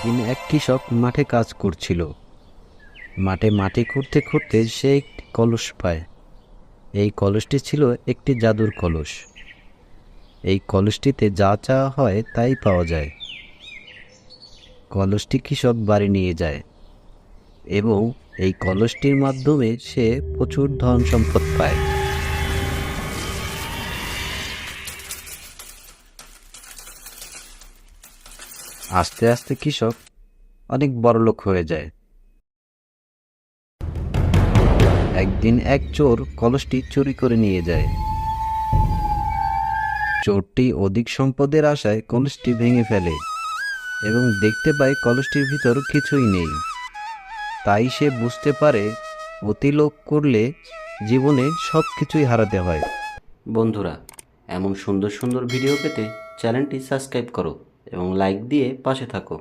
একদিন এক কৃষক মাঠে কাজ করছিল। মাঠে মাটি খুঁড়তে খুঁড়তে সে একটি কলস পায়। এই কলসটি ছিল একটি জাদুর কলস। এই কলসটিতে যা চাওয়া হয় তাই পাওয়া যায়। কলসটি কৃষক বাড়ি নিয়ে যায় এবং এই কলসটির মাধ্যমে সে প্রচুর ধন সম্পদ পায়। আস্তে আস্তে কৃষক অনেক বড়লোক হয়ে যায়। একদিন এক চোর কলসটি চুরি করে নিয়ে যায়। চোরটি অধিক সম্পদের আশায় কলসটি ভেঙে ফেলে এবং দেখতে পায় কলসটির ভিতর কিছুই নেই। তাই সে বুঝতে পারে অতিলোভ করলে জীবনে সব কিছুই হারাতে হয়। বন্ধুরা, এমন সুন্দর সুন্দর ভিডিও পেতে চ্যানেলটি সাবস্ক্রাইব করো এবং লাইক দিয়ে পাশে থাকো।